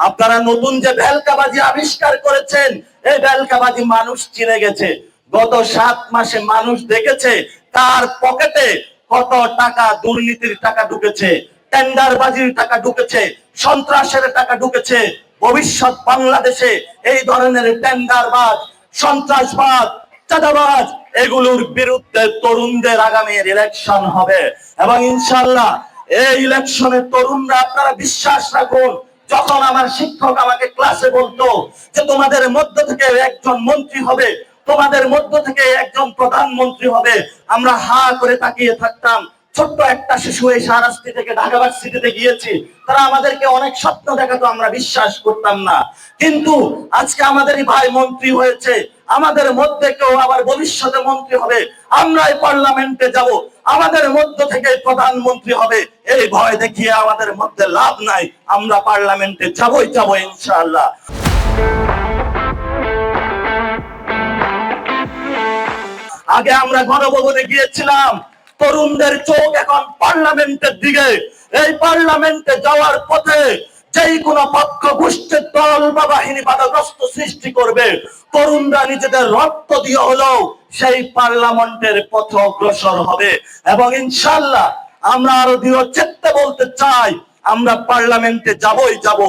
আপনারা নতুন যে ভেলকাবাজি আবিষ্কার করেছেন, এই ভেলকাবাজি মানুষ চিনে গেছে। গত 7 মাসে মানুষ দেখেছে তার পকেটে কত টাকা দুর্নীতির টাকা ঢুকেছে, টেন্ডারবাজির টাকা ঢুকেছে, সন্ত্রাসের টাকা ঢুকেছে। ভবিষ্যৎ বাংলাদেশে এই ধরনের টেন্ডারবাজ, সন্ত্রাসবাদ, চাঁদাবাজ এগুলোর বিরুদ্ধে তরুণদের আগামী ইলেকশন হবে এবং ইনশাআল্লাহ এই ইলেকশনে তরুণরা আপনারা বিশ্বাস রাখুন। যখন আমার শিক্ষক আমাকে ক্লাসে বলতো যে তোমাদের মধ্য থেকে একজন মন্ত্রী হবে, তোমাদের মধ্য থেকে একজন প্রধানমন্ত্রী হবে, আমরা হা করে তাকিয়ে থাকতাম। ছোট্ট একটা শিশু এই শাহরাস্তি থেকে ঢাকা ভার্সিটিতে গিয়েছি, তারা আমাদেরকে অনেক স্বপ্ন দেখাতো, আমরা বিশ্বাস করতাম না। কিন্তু আজকে আমাদেরই ভাই মন্ত্রী হয়েছে, আমাদের মধ্যে কেউ আবার ভবিষ্যতে মন্ত্রী হবে, আমরাই পার্লামেন্টে যাব, আমাদের মধ্য থেকে প্রধানমন্ত্রী হবে। এই ভয় দেখিয়ে আমাদের মধ্যে লাভ নাই, আমরা পার্লামেন্টে যাবই যাব ইনশাআল্লাহ। আগে আমরা গণভবনে গিয়েছিলাম, তরুণদের চোখ এখন পার্লামেন্টের দিকে। এই পার্লামেন্টে যাওয়ার পথে যেই কোনো পক্ষ গোষ্ঠীর দল বা বাহিনী বাধাগ্রস্ত সৃষ্টি করবে, তরুণরা নিজেদের রক্ত দিয়ে হলেও সেই পার্লামেন্টের পথে অগ্রসর হবে এবং ইনশাআল্লাহ আমরা আরো দৃঢ় চিত্তে বলতে চাই, আমরা পার্লামেন্টে যাবই যাব।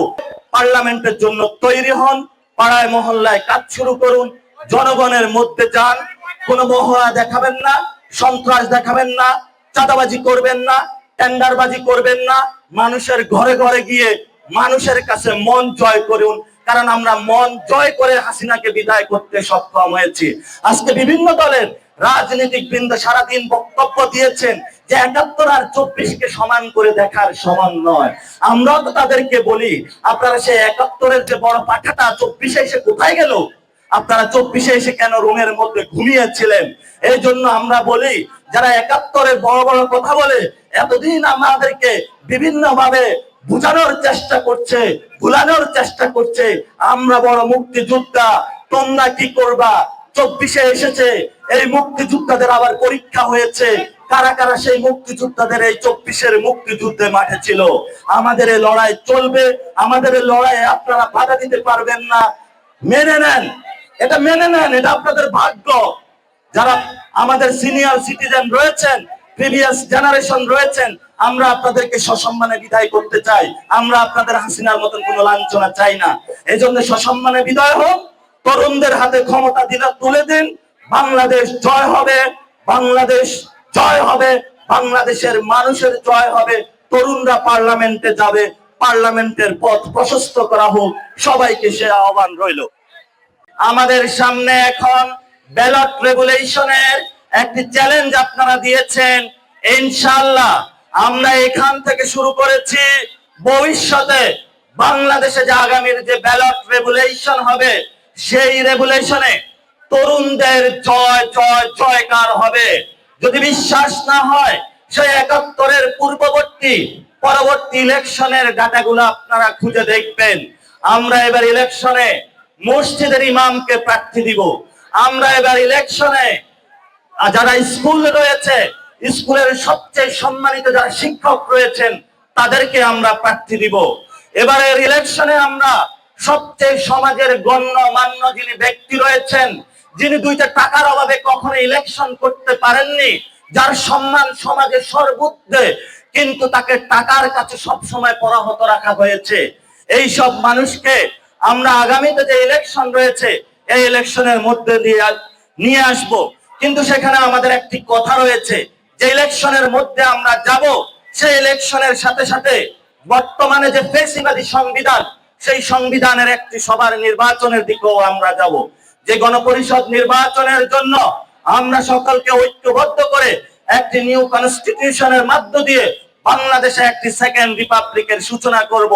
পার্লামেন্টের জন্য তৈরি হন, পাড়ায় মহল্লায় কাজ শুরু করুন, জনগণের মধ্যে যান, কোনো মহড়া দেখাবেন না, সন্ত্রাস দেখাবেন না, চাঁদাবাজি করবেন না, টেন্ডারবাজি করবেন না, মানুষের ঘরে ঘরে গিয়ে মানুষের কাছে মন জয় করুন। কারণ আমরা মন জয় করে হাসিনাকে বিদায় করতে সক্ষম হয়েছি। আজকে বিভিন্ন দলের রাজনৈতিক বৃন্দ সারাদিন বক্তব্য দিয়েছেন যে ৭১ আর ২৪কে সমান করে দেখার সমান নয়। আমরাও তো তাদেরকে বলি, আপনারা সেই ৭১-এর যে বড় পাঠাটা ২৪-এ এসে কোথায় গেল? আপনারা ২৪-এ এসে কেন রুমের মধ্যে ঘুমিয়েছিলেন? এই জন্য আমরা বলি, যারা ৭১-এর বড় বড় কথা বলে এতদিন আমাদেরকে বিভিন্ন ভাবে বুঝানোর চেষ্টা করছে, ভুলানোর চেষ্টা করছে, আমরা বড় মুক্তিযোদ্ধা, তোমরা কি করবা? ২৪-এ এসেছে, এই মুক্তিযোদ্ধাদের আবার পরীক্ষা হয়েছে, কারা কারা সেই মুক্তিযোদ্ধাদের এই ২৪-এর মুক্তিযুদ্ধে মাঠে ছিল। আমাদের এই লড়াই চলবে, আমাদের এই লড়াইয়ে আপনারা বাধা দিতে পারবেন না। মেনে নেন, এটা মেনে নেন, এটা আপনাদের ভাগ্য। যারা আমাদের সিনিয়র সিটিজেন রয়েছেন, প্রিভিয়াস জেনারেশন রয়েছেন, আমরা আপনাদেরকে সসম্মানে বিদায় করতে চাই। আমরা আপনাদের হাসিনার মতন কোনো লাঞ্ছনা চাই না। এই জন্য সসম্মানে বিদায় হোক, তরুণদের হাতে ক্ষমতা তুলে দিন। বাংলাদেশ জয় হবে, বাংলাদেশ জয় হবে, বাংলাদেশের মানুষের জয় হবে। তরুণরা পার্লামেন্টে যাবে, পার্লামেন্টের পথ প্রশস্ত করা হোক, সবাইকে সে আহ্বান রইল। আমাদের সামনে এখন ব্যালট রেগুলেশনের একটি চ্যালেঞ্জ আপনারা দিয়েছেন। ইনশাআল্লাহ আমরা এখান থেকে শুরু করেছি, ভবিষ্যতে বাংলাদেশে যে আগামীর যে ব্যালট রেগুলেশন হবে, সেই রেগুলেশনে তরুণদের জয় জয় জয়কার হবে। যদি বিশ্বাস না হয়, সেই ৭১-এর পূর্ববর্তী পরবর্তী ইলেকশনের ডাটাগুলো আপনারা খুঁজে দেখবেন। আমরা এবার ইলেকশনে মসজিদের ইমামকে প্রার্থী দিব। আমরা এবার ইলেকশনে যারা স্কুল রয়েছে, স্কুলের সবচেয়ে সম্মানিত যারা শিক্ষক রয়েছেন, তাদেরকে আমরা প্রার্থী দিব। এবারের ইলেকশনে আমরা সবচেয়ে সমাজের গণ্যমান্য যিনি ব্যক্তি রয়েছেন, যিনি দুইটা টাকার অভাবে কখনো ইলেকশন করতে পারেননি, যার সম্মান সমাজে সর্বোচ্চে, কিন্তু তাকে টাকার কাছে সবসময় পরাহত রাখা হয়েছে, এই সব মানুষকে আমরা আগামীতে যে ইলেকশন রয়েছে, এই ইলেকশনের মধ্যে দিয়ে নিয়ে আসব। কিন্তু সেখানে আমাদের একটি কথা রয়েছে, যে ইলেকশনের মধ্যে আমরা যাব, সেই ইলেকশনের সাথে সাথে বর্তমানে যে ফ্যাসিবাদী সংবিধান, সেই সংবিধানের একটি সবার নির্বাচনের দিকেও আমরা যাব। যে গণপরিষদ নির্বাচনের জন্য আমরা সকলকে ঐক্যবদ্ধ করে একটি নিউ কনস্টিটিউশনের মধ্য দিয়ে বাংলাদেশে একটি সেকেন্ড রিপাবলিকের সূচনা করব।